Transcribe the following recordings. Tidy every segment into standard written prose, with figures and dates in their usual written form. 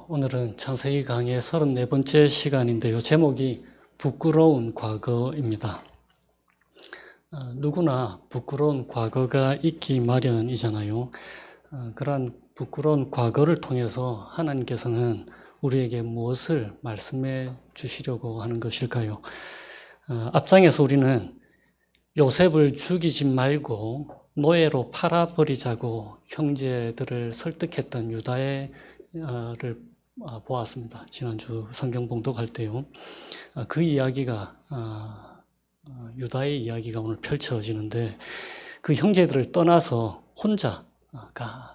오늘은 창세기 강의 34번째 시간인데요. 제목이 부끄러운 과거입니다. 누구나 부끄러운 과거가 있기 마련이잖아요. 그러한 부끄러운 과거를 통해서 하나님께서는 우리에게 무엇을 말씀해 주시려고 하는 것일까요? 앞장에서 우리는 요셉을 죽이지 말고 노예로 팔아버리자고 형제들을 설득했던 유다를 보았습니다. 지난주 성경 봉독할 때요. 그 이야기가 유다의 이야기가 오늘 펼쳐지는데 그 형제들을 떠나서 혼자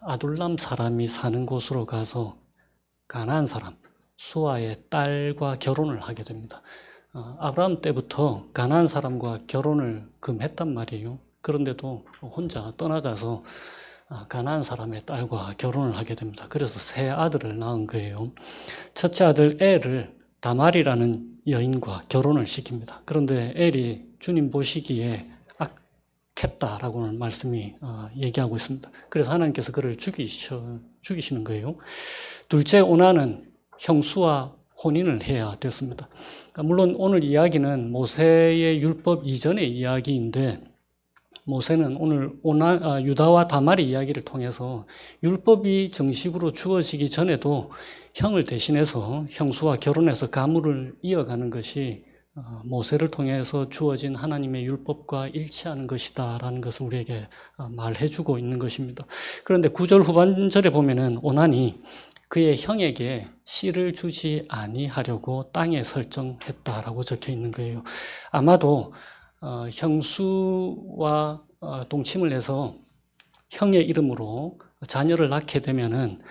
아둘람 사람이 사는 곳으로 가서 가나안 사람 수아의 딸과 결혼을 하게 됩니다. 아브라함 때부터 가나안 사람과 결혼을 금했단 말이에요. 그런데도 혼자 떠나가서 가나안 사람의 딸과 결혼을 하게 됩니다. 그래서 세 아들을 낳은 거예요. 첫째 아들 엘을 다말이라는 여인과 결혼을 시킵니다. 그런데 엘이 주님 보시기에 악했다라고는 말씀이 얘기하고 있습니다. 그래서 하나님께서 그를 죽이시는 거예요. 둘째 오나는 형수와 혼인을 해야 됐습니다. 물론 오늘 이야기는 모세의 율법 이전의 이야기인데 모세는 오늘 유다와 다말의 이야기를 통해서 율법이 정식으로 주어지기 전에도 형을 대신해서 형수와 결혼해서 가문을 이어가는 것이 모세를 통해서 주어진 하나님의 율법과 일치하는 것이다라는 것을 우리에게 말해주고 있는 것입니다. 그런데 9절 후반절에 보면은 오난이 그의 형에게 씨를 주지 아니하려고 땅에 설정했다라고 적혀 있는 거예요. 아마도 형수와 동침을 해서 형의 이름으로 자녀를 낳게 되면은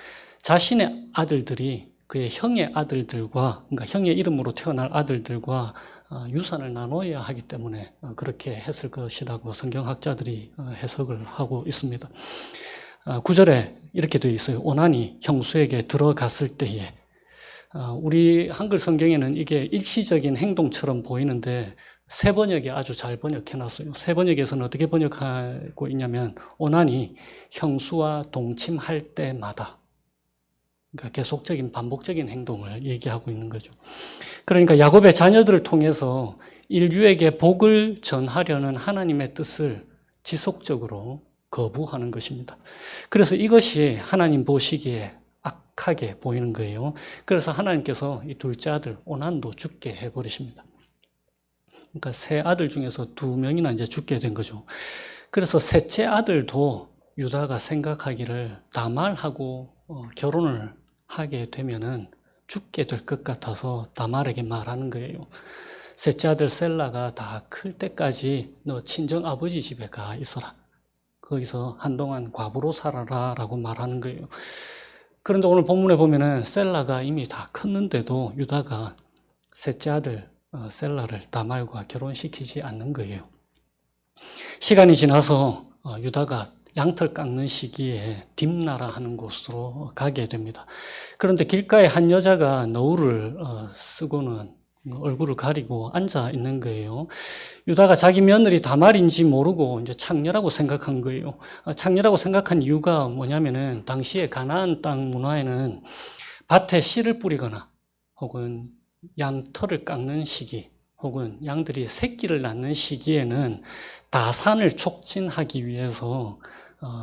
자신의 아들들이 그의 형의 아들들과, 그러니까 형의 이름으로 태어날 아들들과 유산을 나눠야 하기 때문에 그렇게 했을 것이라고 성경학자들이 해석을 하고 있습니다. 9절에 이렇게 되어 있어요. 오난이 형수에게 들어갔을 때에. 우리 한글 성경에는 이게 일시적인 행동처럼 보이는데 새 번역이 아주 잘 번역해놨어요. 새 번역에서는 어떻게 번역하고 있냐면 오난이 형수와 동침할 때마다, 그러니까 계속적인 반복적인 행동을 얘기하고 있는 거죠. 그러니까 야곱의 자녀들을 통해서 인류에게 복을 전하려는 하나님의 뜻을 지속적으로 거부하는 것입니다. 그래서 이것이 하나님 보시기에 악하게 보이는 거예요. 그래서 하나님께서 이 둘째 아들 오난도 죽게 해버리십니다. 그러니까 세 아들 중에서 2명이나 이제 죽게 된 거죠. 그래서 셋째 아들도 유다가 생각하기를 다말하고 결혼을 하게 되면은 죽게 될 것 같아서 다말에게 말하는 거예요. 셋째 아들 셀라가 다 클 때까지 너 친정 아버지 집에 가 있어라. 거기서 한동안 과부로 살아라 라고 말하는 거예요. 그런데 오늘 본문에 보면은 셀라가 이미 다 컸는데도 유다가 셋째 아들 셀라를 다말과 결혼시키지 않는 거예요. 시간이 지나서 유다가 양털 깎는 시기에 딥나라 하는 곳으로 가게 됩니다. 그런데 길가에 한 여자가 너울을 쓰고는 얼굴을 가리고 앉아 있는 거예요. 유다가 자기 며느리 다말인지 모르고 이제 창녀라고 생각한 거예요. 창녀라고 생각한 이유가 뭐냐면은 당시에 가나안 땅 문화에는 밭에 씨를 뿌리거나 혹은 양털을 깎는 시기 혹은 양들이 새끼를 낳는 시기에는 다산을 촉진하기 위해서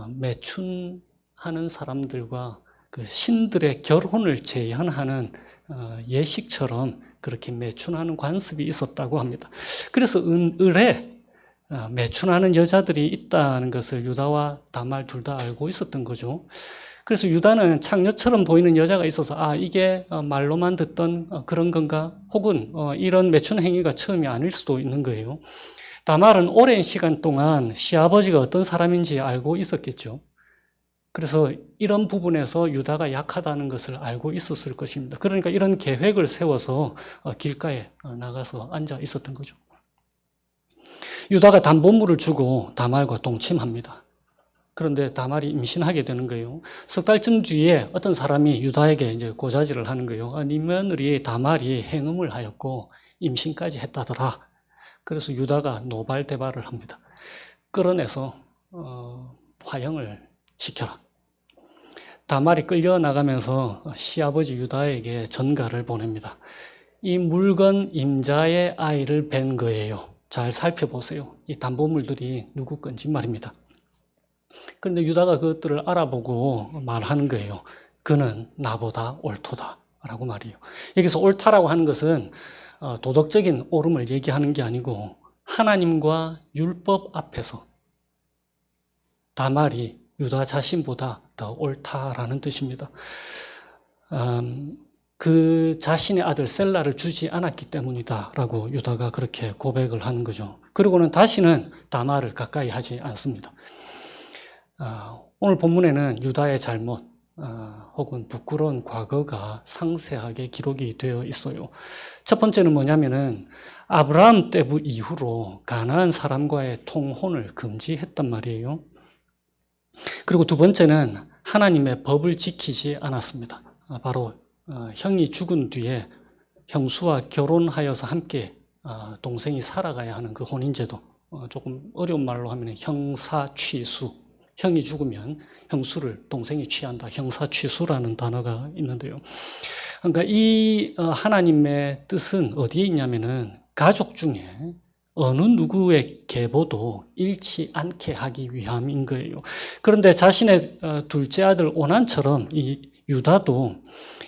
매춘하는 사람들과 그 신들의 결혼을 제한하는 예식처럼 그렇게 매춘하는 관습이 있었다고 합니다. 그래서 을에 매춘하는 여자들이 있다는 것을 유다와 다말 둘 다 알고 있었던 거죠. 그래서 유다는 창녀처럼 보이는 여자가 있어서 이게 말로만 듣던 그런 건가? 혹은 이런 매춘 행위가 처음이 아닐 수도 있는 거예요. 다말은 오랜 시간 동안 시아버지가 어떤 사람인지 알고 있었겠죠. 그래서 이런 부분에서 유다가 약하다는 것을 알고 있었을 것입니다. 그러니까 이런 계획을 세워서 길가에 나가서 앉아 있었던 거죠. 유다가 담보물을 주고 다말과 동침합니다. 그런데 다말이 임신하게 되는 거예요. 석 달쯤 뒤에 어떤 사람이 유다에게 이제 고자질을 하는 거예요. 네 며느리 다말이 행음을 하였고 임신까지 했다더라. 그래서 유다가 노발대발을 합니다. 끌어내서 화형을 시켜라. 다말이 끌려나가면서 시아버지 유다에게 전가를 보냅니다. 이 물건 임자의 아이를 뵌 거예요. 잘 살펴보세요. 이 담보물들이 누구 건지 말입니다. 그런데 유다가 그것들을 알아보고 말하는 거예요. 그는 나보다 옳도다 라고 말이에요. 여기서 옳다라고 하는 것은 도덕적인 옳음을 얘기하는 게 아니고 하나님과 율법 앞에서 다말이 유다 자신보다 더 옳다라는 뜻입니다. 그 자신의 아들 셀라를 주지 않았기 때문이다 라고 유다가 그렇게 고백을 하는 거죠. 그리고는 다시는 다말을 가까이 하지 않습니다. 오늘 본문에는 유다의 잘못 혹은 부끄러운 과거가 상세하게 기록이 되어 있어요. 첫 번째는 뭐냐면은 아브라함 때부 이후로 가나안 사람과의 통혼을 금지했단 말이에요. 그리고 두 번째는 하나님의 법을 지키지 않았습니다. 바로 형이 죽은 뒤에 형수와 결혼하여서 함께 동생이 살아가야 하는 그 혼인제도, 조금 어려운 말로 하면 형사취수, 형이 죽으면 형수를 동생이 취한다, 형사취수라는 단어가 있는데요. 그러니까 이 하나님의 뜻은 어디에 있냐면은 가족 중에 어느 누구의 계보도 잃지 않게 하기 위함인 거예요. 그런데 자신의 둘째 아들 오난처럼 이 유다도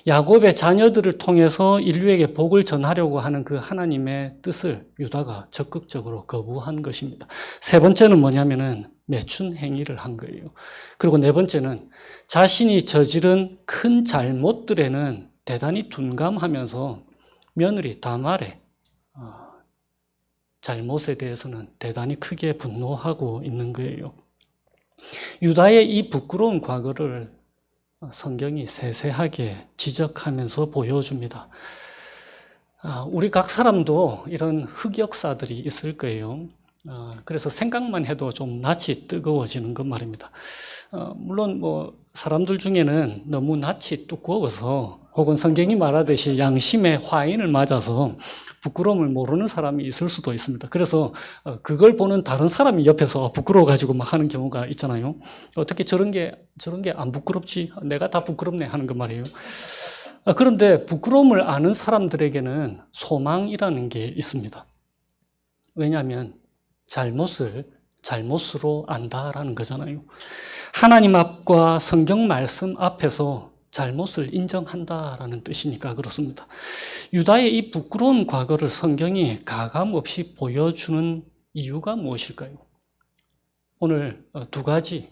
야곱의 자녀들을 통해서 인류에게 복을 전하려고 하는 그 하나님의 뜻을 유다가 적극적으로 거부한 것입니다. 세 번째는 뭐냐면은 매춘 행위를 한 거예요. 그리고 네 번째는 자신이 저지른 큰 잘못들에는 대단히 둔감하면서 며느리 다말의 잘못에 대해서는 대단히 크게 분노하고 있는 거예요. 유다의 이 부끄러운 과거를 성경이 세세하게 지적하면서 보여줍니다. 우리 각 사람도 이런 흑역사들이 있을 거예요. 그래서 생각만 해도 좀 낯이 뜨거워지는 것 말입니다. 물론 뭐 사람들 중에는 너무 낯이 두꺼워서 혹은 성경이 말하듯이 양심의 화인을 맞아서 부끄러움을 모르는 사람이 있을 수도 있습니다. 그래서 그걸 보는 다른 사람이 옆에서 부끄러워가지고 막 하는 경우가 있잖아요. 어떻게 저런 게 안 부끄럽지? 내가 다 부끄럽네 하는 거 말이에요. 그런데 부끄러움을 아는 사람들에게는 소망이라는 게 있습니다. 왜냐하면 잘못을 잘못으로 안다라는 거잖아요. 하나님 앞과 성경 말씀 앞에서 잘못을 인정한다라는 뜻이니까 그렇습니다. 유다의 이 부끄러운 과거를 성경이 가감없이 보여주는 이유가 무엇일까요? 오늘 두 가지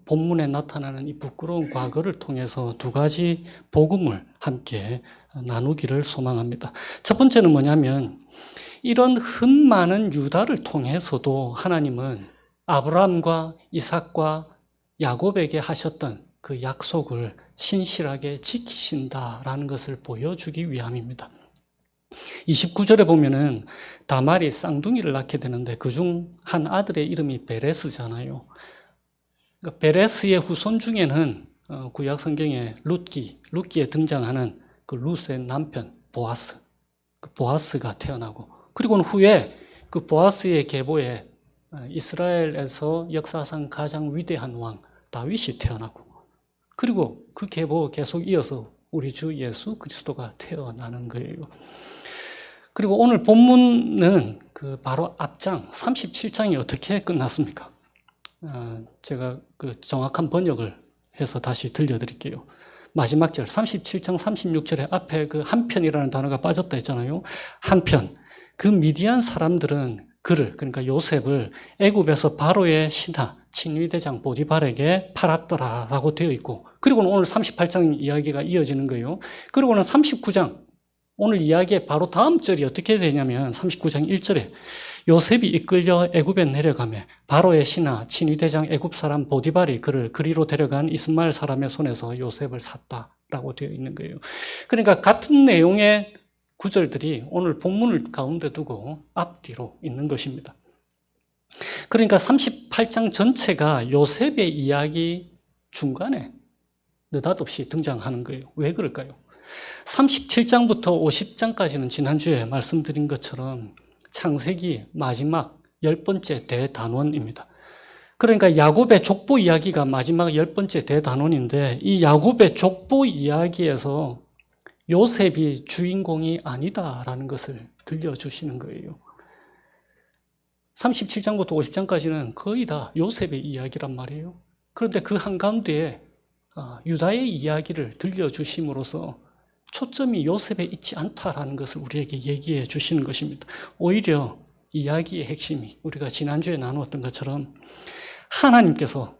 본문에 나타나는 이 부끄러운 과거를 통해서 두 가지 복음을 함께 나누기를 소망합니다. 첫 번째는 뭐냐면 이런 흠 많은 유다를 통해서도 하나님은 아브라함과 이삭과 야곱에게 하셨던 그 약속을 신실하게 지키신다라는 것을 보여주기 위함입니다. 29절에 보면은 다말이 쌍둥이를 낳게 되는데 그중 한 아들의 이름이 베레스잖아요. 그러니까 베레스의 후손 중에는 구약 성경에 룻기에 등장하는 그 룻의 남편 보아스, 그 보아스가 태어나고 그리고는 후에 그 보아스의 계보에 이스라엘에서 역사상 가장 위대한 왕 다윗이 태어나고 그리고 그 계보 계속 이어서 우리 주 예수 그리스도가 태어나는 거예요. 그리고 오늘 본문은 그 바로 앞장 37장이 어떻게 끝났습니까? 제가 그 정확한 번역을 해서 다시 들려드릴게요. 마지막 절 37장 36절에 앞에 그 한편이라는 단어가 빠졌다 했잖아요. 한편 그 미디안 사람들은 그를 그러니까 요셉을 애굽에서 바로의 신하 친위대장 보디발에게 팔았더라라고 되어 있고 그리고는 오늘 38장 이야기가 이어지는 거예요. 그리고는 39장 오늘 이야기의 바로 다음 절이 어떻게 되냐면 39장 1절에 요셉이 이끌려 애굽에 내려가며 바로의 신하 친위대장 애굽 사람 보디발이 그를 그리로 데려간 이스마엘 사람의 손에서 요셉을 샀다라고 되어 있는 거예요. 그러니까 같은 내용의 구절들이 오늘 본문을 가운데 두고 앞뒤로 있는 것입니다. 그러니까 38장 전체가 요셉의 이야기 중간에 느닷없이 등장하는 거예요. 왜 그럴까요? 37장부터 50장까지는 지난주에 말씀드린 것처럼 창세기 마지막 10번째 대단원입니다. 그러니까 야곱의 족보 이야기가 마지막 10번째 대단원인데 이 야곱의 족보 이야기에서 요셉이 주인공이 아니다라는 것을 들려주시는 거예요. 37장부터 50장까지는 거의 다 요셉의 이야기란 말이에요. 그런데 그 한가운데에 유다의 이야기를 들려주심으로써 초점이 요셉에 있지 않다라는 것을 우리에게 얘기해 주시는 것입니다. 오히려 이야기의 핵심이 우리가 지난주에 나누었던 것처럼 하나님께서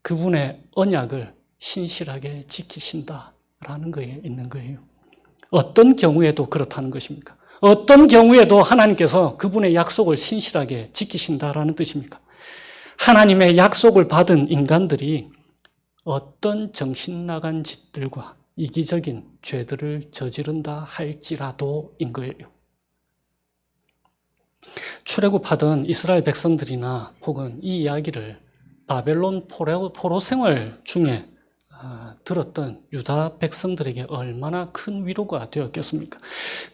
그분의 언약을 신실하게 지키신다라는 거에 있는 거예요. 어떤 경우에도 그렇다는 것입니까? 어떤 경우에도 하나님께서 그분의 약속을 신실하게 지키신다라는 뜻입니까? 하나님의 약속을 받은 인간들이 어떤 정신 나간 짓들과 이기적인 죄들을 저지른다 할지라도인 거예요. 출애굽하던 이스라엘 백성들이나 혹은 이 이야기를 바벨론 포로 생활 중에 들었던 유다 백성들에게 얼마나 큰 위로가 되었겠습니까?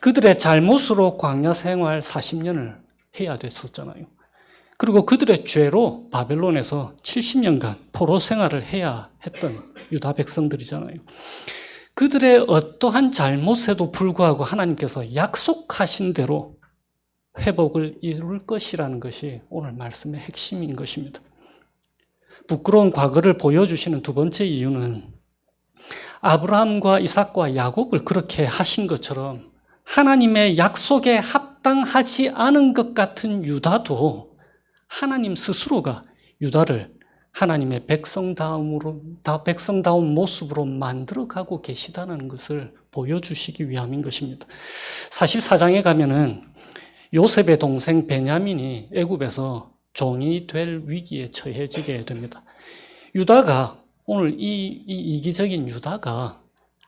그들의 잘못으로 광야 생활 40년을 해야 됐었잖아요. 그리고 그들의 죄로 바벨론에서 70년간 포로 생활을 해야 했던 유다 백성들이잖아요. 그들의 어떠한 잘못에도 불구하고 하나님께서 약속하신 대로 회복을 이룰 것이라는 것이 오늘 말씀의 핵심인 것입니다. 부끄러운 과거를 보여주시는 두 번째 이유는 아브라함과 이삭과 야곱을 그렇게 하신 것처럼 하나님의 약속에 합당하지 않은 것 같은 유다도 하나님 스스로가 유다를 하나님의 백성다운 모습으로 만들어가고 계시다는 것을 보여주시기 위함인 것입니다. 44장에 가면은 요셉의 동생 베냐민이 애굽에서 종이 될 위기에 처해지게 됩니다. 유다가 오늘 이 이기적인 유다가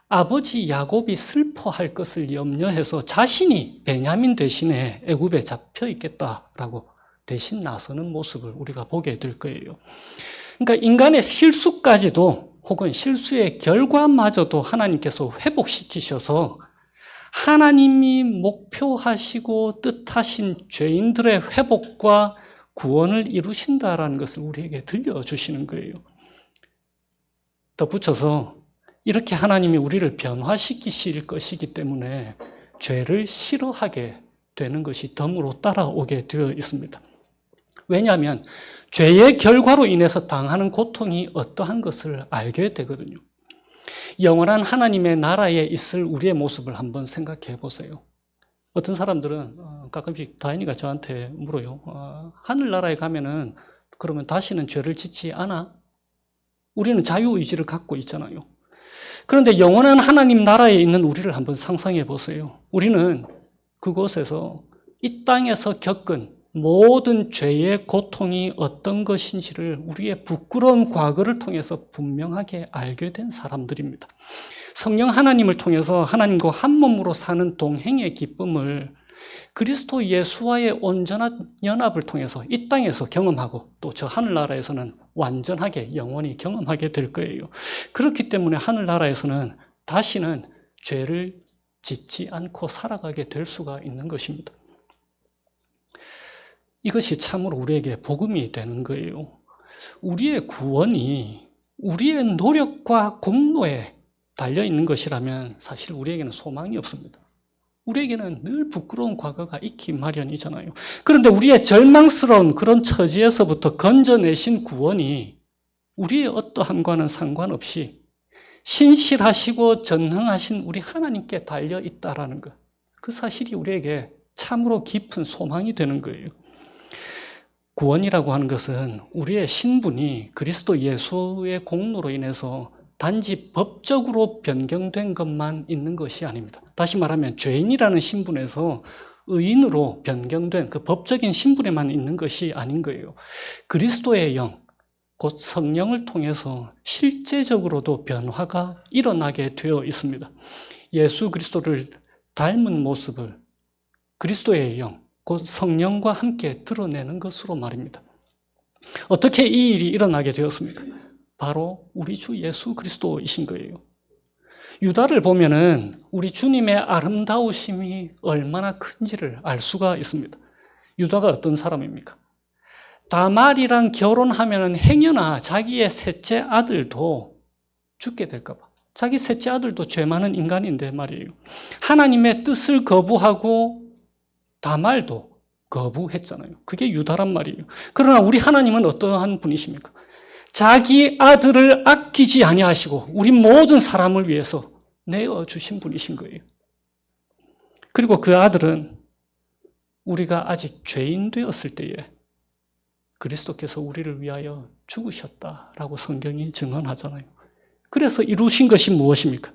아버지 야곱이 슬퍼할 것을 염려해서 자신이 베냐민 대신에 애굽에 잡혀 있겠다라고 대신 나서는 모습을 우리가 보게 될 거예요. 그러니까 인간의 실수까지도 혹은 실수의 결과마저도 하나님께서 회복시키셔서 하나님이 목표하시고 뜻하신 죄인들의 회복과 구원을 이루신다라는 것을 우리에게 들려주시는 거예요. 덧붙여서 이렇게 하나님이 우리를 변화시키실 것이기 때문에 죄를 싫어하게 되는 것이 덤으로 따라오게 되어 있습니다. 왜냐하면 죄의 결과로 인해서 당하는 고통이 어떠한 것을 알게 되거든요. 영원한 하나님의 나라에 있을 우리의 모습을 한번 생각해 보세요. 어떤 사람들은 가끔씩 다인이가 저한테 물어요. 하늘나라에 가면은 그러면 다시는 죄를 짓지 않아? 우리는 자유의지를 갖고 있잖아요. 그런데 영원한 하나님 나라에 있는 우리를 한번 상상해 보세요. 우리는 그곳에서 이 땅에서 겪은 모든 죄의 고통이 어떤 것인지를 우리의 부끄러운 과거를 통해서 분명하게 알게 된 사람들입니다. 성령 하나님을 통해서 하나님과 한 몸으로 사는 동행의 기쁨을 그리스도 예수와의 온전한 연합을 통해서 이 땅에서 경험하고 또 저 하늘나라에서는 완전하게 영원히 경험하게 될 거예요. 그렇기 때문에 하늘나라에서는 다시는 죄를 짓지 않고 살아가게 될 수가 있는 것입니다. 이것이 참으로 우리에게 복음이 되는 거예요. 우리의 구원이 우리의 노력과 공로에 달려있는 것이라면 사실 우리에게는 소망이 없습니다. 우리에게는 늘 부끄러운 과거가 있기 마련이잖아요. 그런데 우리의 절망스러운 그런 처지에서부터 건져내신 구원이 우리의 어떠함과는 상관없이 신실하시고 전능하신 우리 하나님께 달려있다라는 것, 그 사실이 우리에게 참으로 깊은 소망이 되는 거예요. 구원이라고 하는 것은 우리의 신분이 그리스도 예수의 공로로 인해서 단지 법적으로 변경된 것만 있는 것이 아닙니다. 다시 말하면 죄인이라는 신분에서 의인으로 변경된 그 법적인 신분에만 있는 것이 아닌 거예요. 그리스도의 영, 곧 성령을 통해서 실제적으로도 변화가 일어나게 되어 있습니다. 예수 그리스도를 닮은 모습을 그리스도의 영, 곧 성령과 함께 드러내는 것으로 말입니다. 어떻게 이 일이 일어나게 되었습니까? 바로 우리 주 예수 그리스도이신 거예요. 유다를 보면은 우리 주님의 아름다우심이 얼마나 큰지를 알 수가 있습니다. 유다가 어떤 사람입니까? 다말이랑 결혼하면 행여나 자기의 셋째 아들도 죽게 될까 봐. 자기 셋째 아들도 죄 많은 인간인데 말이에요. 하나님의 뜻을 거부하고 다말도 거부했잖아요. 그게 유다란 말이에요. 그러나 우리 하나님은 어떠한 분이십니까? 자기 아들을 아끼지 아니하시고 우리 모든 사람을 위해서 내어주신 분이신 거예요. 그리고 그 아들은 우리가 아직 죄인 되었을 때에 그리스도께서 우리를 위하여 죽으셨다라고 성경이 증언하잖아요. 그래서 이루신 것이 무엇입니까?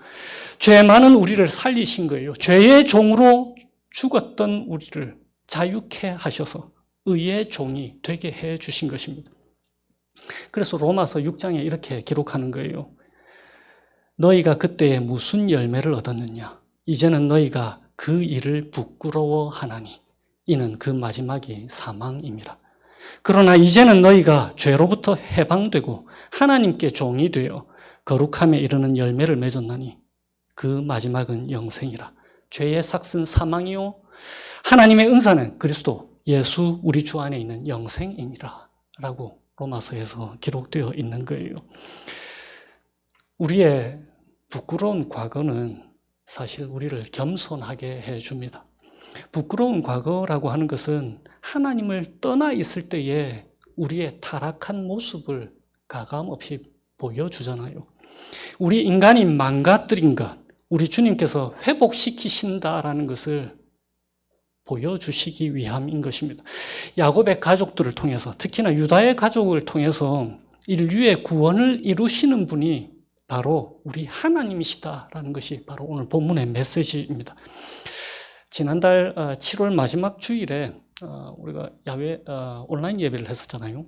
죄 많은 우리를 살리신 거예요. 죄의 종으로 죽었던 우리를 자유케 하셔서 의의 종이 되게 해 주신 것입니다. 그래서 로마서 6장에 이렇게 기록하는 거예요. 너희가 그때에 무슨 열매를 얻었느냐? 이제는 너희가 그 일을 부끄러워하나니 이는 그 마지막이 사망임이라. 그러나 이제는 너희가 죄로부터 해방되고 하나님께 종이 되어 거룩함에 이르는 열매를 맺었나니 그 마지막은 영생이라. 죄의 삭은 사망이요 하나님의 은사는 그리스도 예수 우리 주 안에 있는 영생이니라 라고 로마서에서 기록되어 있는 거예요. 우리의 부끄러운 과거는 사실 우리를 겸손하게 해줍니다. 부끄러운 과거라고 하는 것은 하나님을 떠나 있을 때에 우리의 타락한 모습을 가감없이 보여주잖아요. 우리 인간이 망가뜨린 것, 우리 주님께서 회복시키신다라는 것을 보여주시기 위함인 것입니다. 야곱의 가족들을 통해서, 특히나 유다의 가족을 통해서 인류의 구원을 이루시는 분이 바로 우리 하나님이시다라는 것이 바로 오늘 본문의 메시지입니다. 지난달 7월 마지막 주일에 우리가 야외 온라인 예배를 했었잖아요.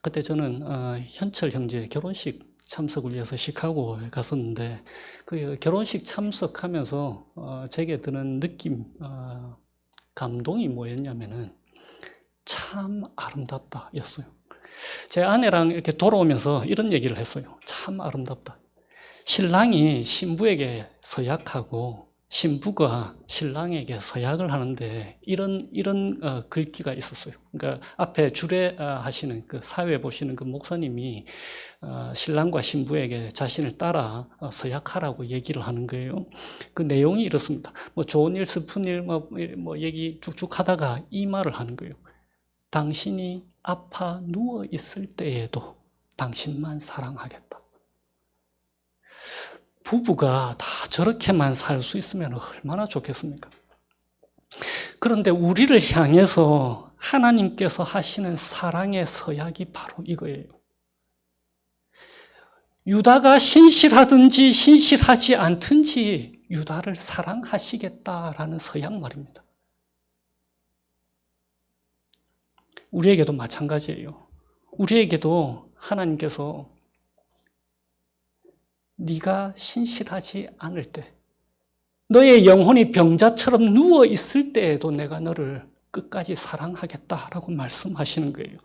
그때 저는 현철 형제의 결혼식 참석을 위해서 시카고에 갔었는데 그 결혼식 참석하면서 제게 드는 느낌, 감동이 뭐였냐면은 참 아름답다 였어요. 제 아내랑 이렇게 돌아오면서 이런 얘기를 했어요. 참 아름답다. 신랑이 신부에게 서약하고 신부가 신랑에게 서약을 하는데 이런 글귀가 있었어요. 그러니까 앞에 주례하시는 그 사회 보시는 그 목사님이 신랑과 신부에게 자신을 따라 서약하라고 얘기를 하는 거예요. 그 내용이 이렇습니다. 뭐 좋은 일, 슬픈 일, 뭐 얘기 쭉쭉 하다가 이 말을 하는 거예요. 당신이 아파 누워 있을 때에도 당신만 사랑하겠다. 부부가 다 저렇게만 살 수 있으면 얼마나 좋겠습니까? 그런데 우리를 향해서 하나님께서 하시는 사랑의 서약이 바로 이거예요. 유다가 신실하든지 신실하지 않든지 유다를 사랑하시겠다라는 서약 말입니다. 우리에게도 마찬가지예요. 우리에게도 하나님께서 네가 신실하지 않을 때, 너의 영혼이 병자처럼 누워 있을 때에도 내가 너를 끝까지 사랑하겠다라고 말씀하시는 거예요.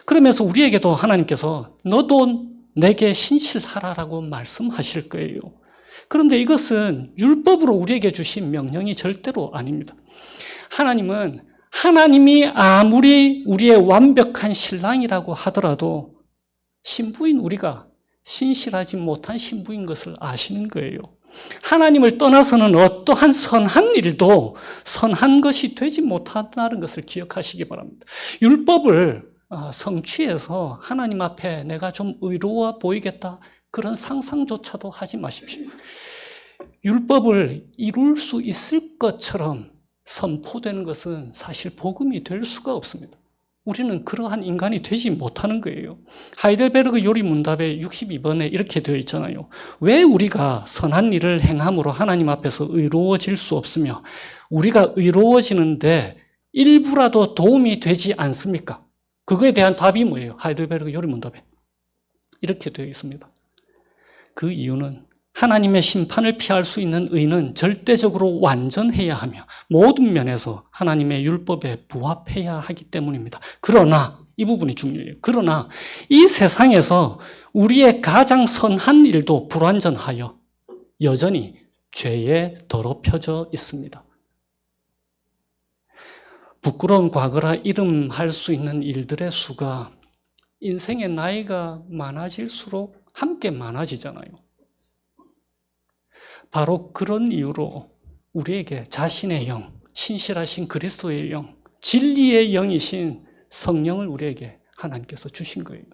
그러면서 우리에게도 하나님께서 너도 내게 신실하라라고 말씀하실 거예요. 그런데 이것은 율법으로 우리에게 주신 명령이 절대로 아닙니다. 하나님은 하나님이 아무리 우리의 완벽한 신랑이라고 하더라도 신부인 우리가 신실하지 못한 신부인 것을 아시는 거예요. 하나님을 떠나서는 어떠한 선한 일도 선한 것이 되지 못한다는 것을 기억하시기 바랍니다. 율법을 성취해서 하나님 앞에 내가 좀 의로워 보이겠다 그런 상상조차도 하지 마십시오. 율법을 이룰 수 있을 것처럼 선포되는 것은 사실 복음이 될 수가 없습니다. 우리는 그러한 인간이 되지 못하는 거예요. 하이델베르그 요리문답에 62번에 이렇게 되어 있잖아요. 왜 우리가 선한 일을 행함으로 하나님 앞에서 의로워질 수 없으며 우리가 의로워지는데 일부라도 도움이 되지 않습니까? 그거에 대한 답이 뭐예요? 하이델베르그 요리문답에 이렇게 되어 있습니다. 그 이유는 하나님의 심판을 피할 수 있는 의는 절대적으로 완전해야 하며 모든 면에서 하나님의 율법에 부합해야 하기 때문입니다. 그러나 이 부분이 중요해요. 그러나 이 세상에서 우리의 가장 선한 일도 불완전하여 여전히 죄에 더럽혀져 있습니다. 부끄러운 과거라 이름할 수 있는 일들의 수가 인생의 나이가 많아질수록 함께 많아지잖아요. 바로 그런 이유로 우리에게 자신의 영, 신실하신 그리스도의 영, 진리의 영이신 성령을 우리에게 하나님께서 주신 거예요.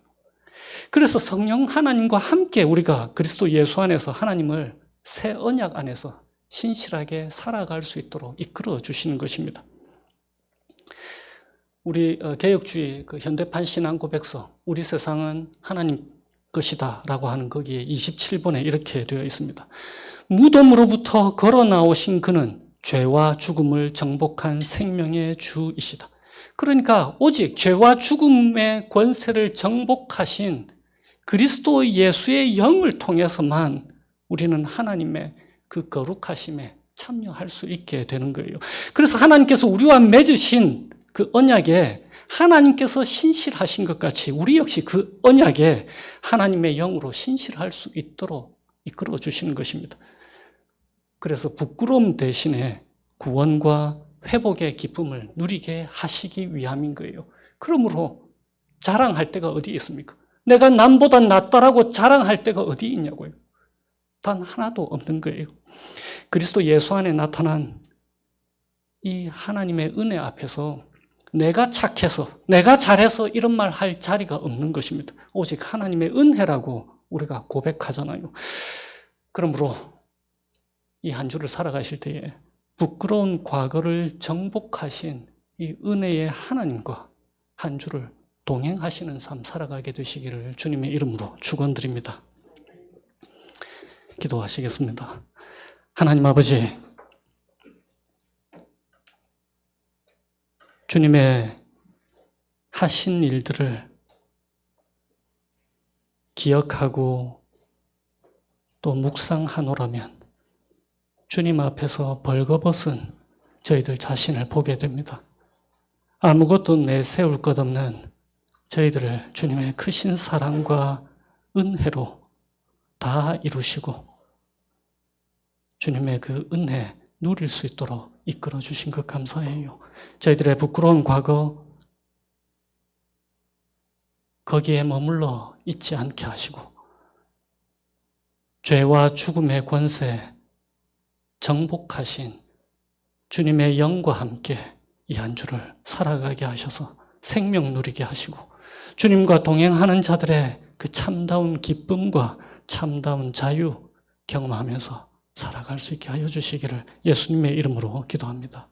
그래서 성령 하나님과 함께 우리가 그리스도 예수 안에서 하나님을 새 언약 안에서 신실하게 살아갈 수 있도록 이끌어 주시는 것입니다. 우리 개혁주의 그 현대판 신앙 고백서 우리 세상은 하나님 것이다 라고 하는 거기에 27번에 이렇게 되어 있습니다. 무덤으로부터 걸어 나오신 그는 죄와 죽음을 정복한 생명의 주이시다. 그러니까 오직 죄와 죽음의 권세를 정복하신 그리스도 예수의 영을 통해서만 우리는 하나님의 그 거룩하심에 참여할 수 있게 되는 거예요. 그래서 하나님께서 우리와 맺으신 그 언약에 하나님께서 신실하신 것 같이 우리 역시 그 언약에 하나님의 영으로 신실할 수 있도록 이끌어 주시는 것입니다. 그래서 부끄러움 대신에 구원과 회복의 기쁨을 누리게 하시기 위함인 거예요. 그러므로 자랑할 데가 어디 있습니까? 내가 남보다 낫다라고 자랑할 데가 어디 있냐고요. 단 하나도 없는 거예요. 그리스도 예수 안에 나타난 이 하나님의 은혜 앞에서 내가 착해서, 내가 잘해서 이런 말 할 자리가 없는 것입니다. 오직 하나님의 은혜라고 우리가 고백하잖아요. 그러므로 이 한 주를 살아가실 때에 부끄러운 과거를 정복하신 이 은혜의 하나님과 한 주를 동행하시는 삶 살아가게 되시기를 주님의 이름으로 축원드립니다. 기도하시겠습니다. 하나님 아버지, 주님의 하신 일들을 기억하고 또 묵상하노라면 주님 앞에서 벌거벗은 저희들 자신을 보게 됩니다. 아무것도 내세울 것 없는 저희들을 주님의 크신 사랑과 은혜로 다 이루시고 주님의 그 은혜 누릴 수 있도록 이끌어 주신 것 감사해요. 저희들의 부끄러운 과거 거기에 머물러 있지 않게 하시고 죄와 죽음의 권세 정복하신 주님의 영과 함께 이 한 주를 살아가게 하셔서 생명 누리게 하시고 주님과 동행하는 자들의 그 참다운 기쁨과 참다운 자유 경험하면서 살아갈 수 있게 하여 주시기를 예수님의 이름으로 기도합니다.